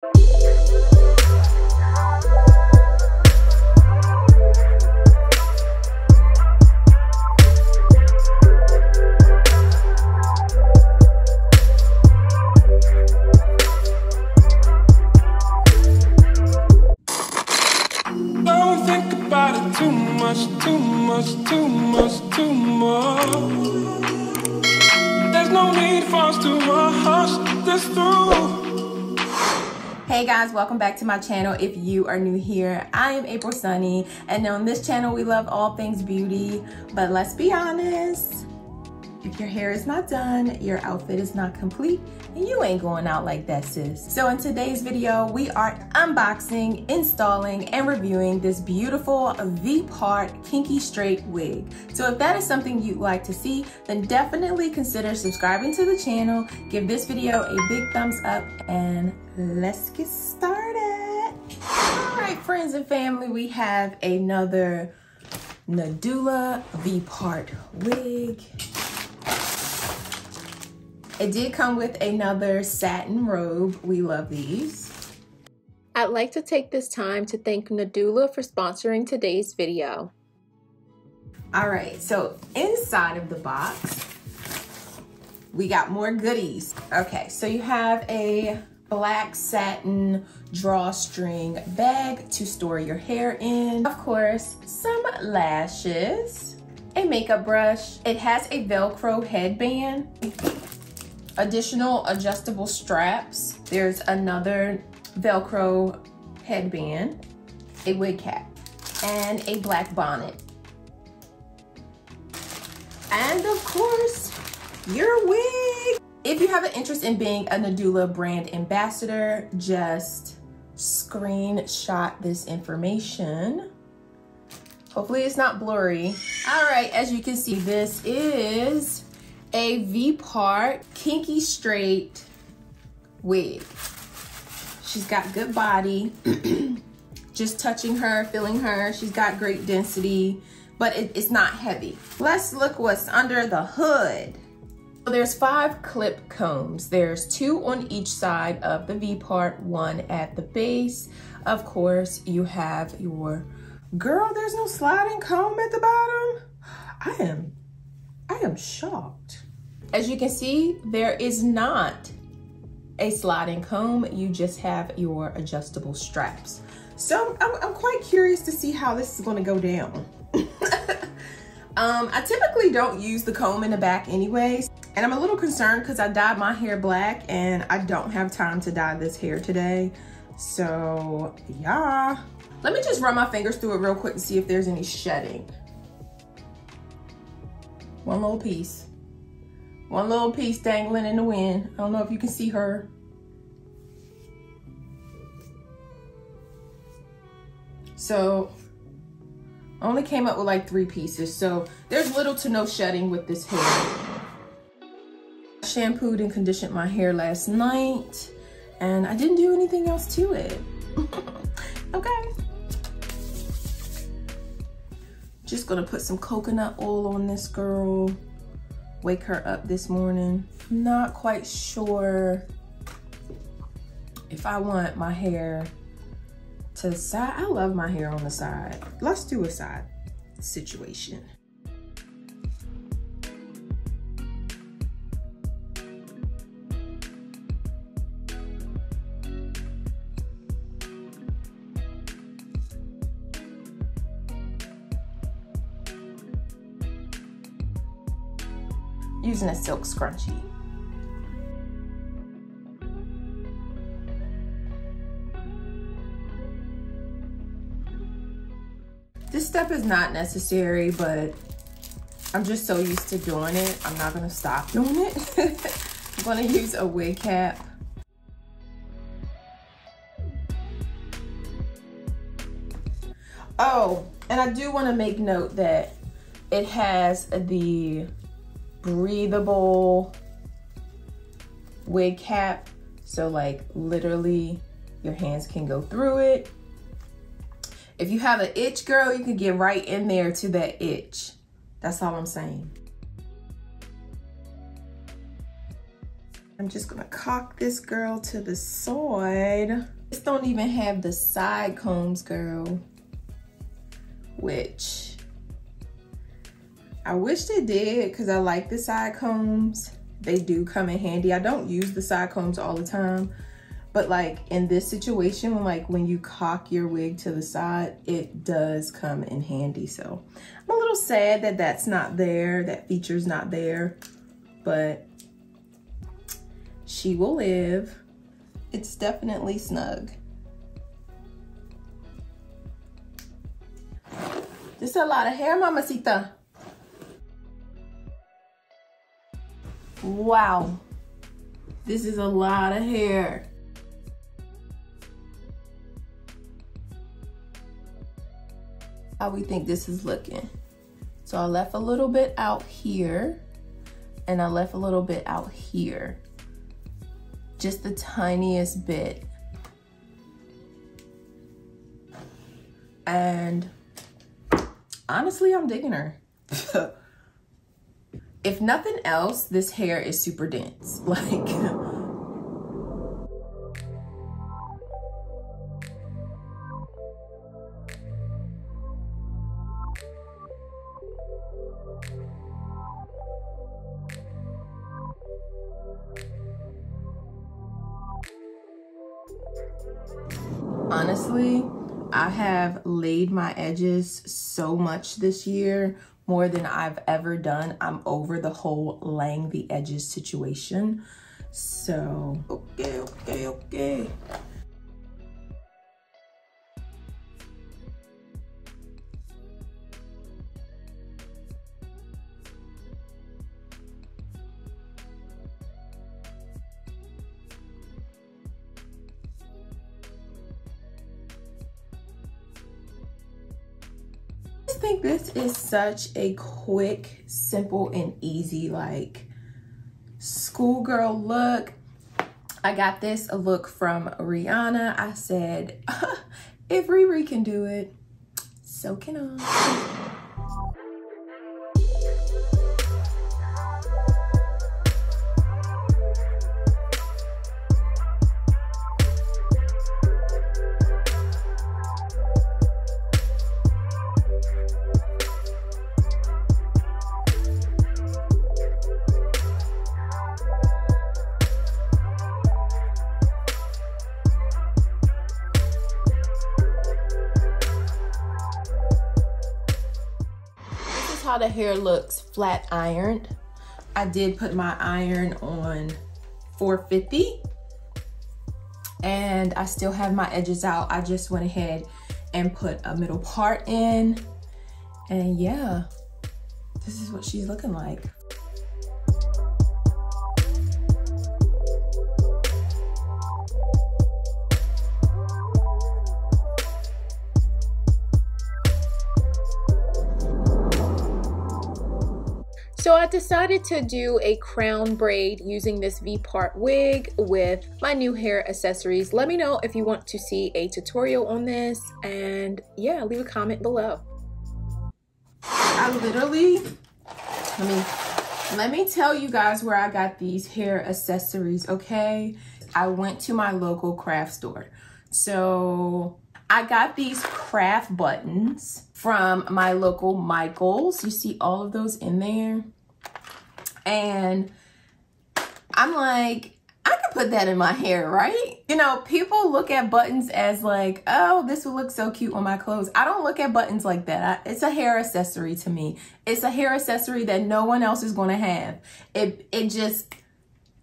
There's no need for us to rush this through. Hey guys, welcome back to my channel. If you are new here, I am April Sunny, and on this channel we love all things beauty. But let's be honest, if your hair is not done, your outfit is not complete, and you ain't going out like that, sis. So in today's video, we are unboxing, installing, and reviewing this beautiful V-part kinky straight wig. So if that is something you'd like to see, then definitely consider subscribing to the channel, give this video a big thumbs up, and let's get started. All right, friends and family, we have another Nadula V-part wig. It did come with another satin robe. We love these. I'd like to take this time to thank Nadula for sponsoring today's video. All right, so inside of the box, we got more goodies. Okay, so you have a black satin drawstring bag to store your hair in. Of course, some lashes, a makeup brush. It has a Velcro headband. Additional adjustable straps. There's another Velcro headband, a wig cap, and a black bonnet. And of course, your wig. If you have an interest in being a Nadula brand ambassador, just screenshot this information. Hopefully it's not blurry. All right, as you can see, this is a V-part kinky straight wig. She's got good body. Just touching her, feeling her. She's got great density, but it's not heavy. Let's look what's under the hood. So there's 5 clip combs. There's 2 on each side of the V-part, 1 at the base. Of course, you have your, girl, there's no sliding comb at the bottom. I am shocked. As you can see, there is not a sliding comb. You just have your adjustable straps. So I'm quite curious to see how this is gonna go down. I typically don't use the comb in the back anyways, and I'm a little concerned because I dyed my hair black and I don't have time to dye this hair today. So yeah. Let me just run my fingers through it real quick to see if there's any shedding. One little piece dangling in the wind. I don't know if you can see her. So I only came up with like 3 pieces. So there's little to no shedding with this hair. I shampooed and conditioned my hair last night and I didn't do anything else to it. Okay. Just gonna put some coconut oil on this girl. Wake her up this morning. Not quite sure if I want my hair to the side. I love my hair on the side. Let's do a side situation. Using a silk scrunchie. This step is not necessary, but I'm just so used to doing it. I'm not gonna stop doing it. I'm gonna use a wig cap. Oh, and I do wanna make note that it has the breathable wig cap, so like literally your hands can go through it. If you have an itch, girl, you can get right in there to that itch. That's all I'm saying. I'm just gonna cock this girl to the side. This don't even have the side combs, girl, which I wish they did, because I like the side combs. They do come in handy. I don't use the side combs all the time, but like in this situation, when you cock your wig to the side, it does come in handy. So I'm a little sad that that's not there, that feature's not there, but she will live. It's definitely snug. This is a lot of hair, mamacita. Wow, this is a lot of hair. How we think this is looking? So I left a little bit out here and I left a little bit out here. Just the tiniest bit. And honestly, I'm digging her. If nothing else, this hair is super dense. Like, honestly, I have laid my edges so much this year, more than I've ever done. I'm over the whole laying the edges situation. So, okay. I think this is such a quick, simple, and easy, like, schoolgirl look. I got this a look from Rihanna. I said, if Riri can do it, so can I. How the hair looks flat ironed. I did put my iron on 450 and I still have my edges out. I just went ahead and put a middle part in, and yeah, this is what she's looking like. So I decided to do a crown braid using this V-part wig with my new hair accessories. Let me know if you want to see a tutorial on this, and yeah, leave a comment below. I literally, let me tell you guys where I got these hair accessories, okay? I went to my local craft store. So I got these craft buttons from my local Michael's. You see all of those in there. And I'm like, I could put that in my hair, right? You know, people look at buttons as like, oh, this will look so cute on my clothes. I don't look at buttons like that. It's a hair accessory to me. It's a hair accessory that no one else is gonna have. It just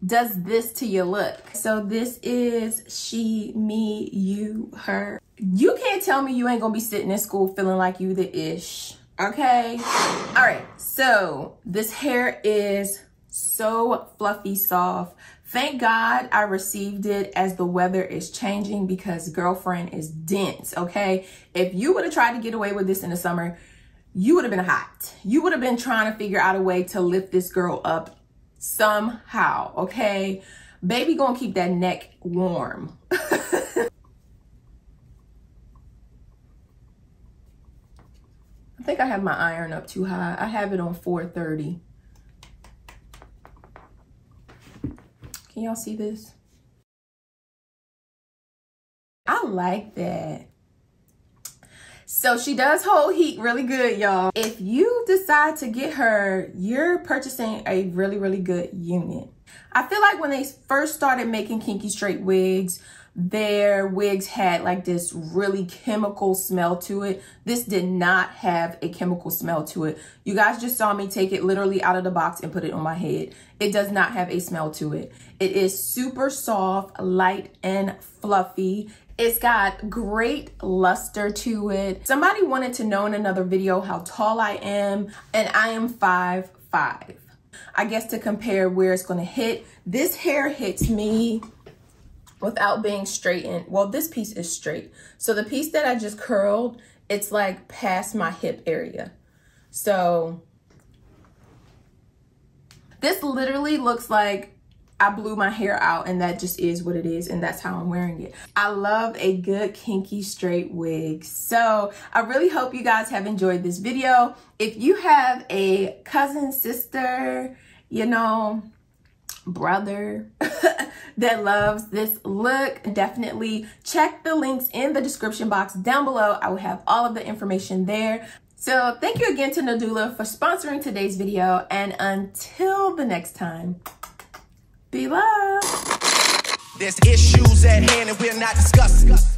does this to your look. So this is she, me, you, her. You can't tell me you ain't gonna be sitting in school feeling like you the ish, okay? All right, so this hair is so fluffy soft. Thank God I received it as the weather is changing, because girlfriend is dense, okay? If you would have tried to get away with this in the summer, you would have been hot. You would have been trying to figure out a way to lift this girl up somehow, okay? Baby gonna keep that neck warm. I think I have my iron up too high. I have it on 430. Can y'all see this? I like that. So she does hold heat really good, y'all. If you decide to get her, you're purchasing a really, really good unit. I feel like when they first started making kinky straight wigs, their wigs had like this really chemical smell to it. This did not have a chemical smell to it. You guys just saw me take it literally out of the box and put it on my head. It does not have a smell to it. It is super soft, light, and fluffy. It's got great luster to it. Somebody wanted to know in another video how tall I am, and I am 5'5". I guess to compare where it's gonna hit, this hair hits me without being straightened. Well, this piece is straight. So the piece that I just curled, it's like past my hip area. So this literally looks like I blew my hair out, and that just is what it is, and that's how I'm wearing it. I love a good kinky straight wig. So I really hope you guys have enjoyed this video. If you have a cousin, sister, you know, brother that loves this look, definitely check the links in the description box down below. I will have all of the information there. So thank you again to Nadula for sponsoring today's video, and until the next time, be loved. There's issues at hand and we're not discussing.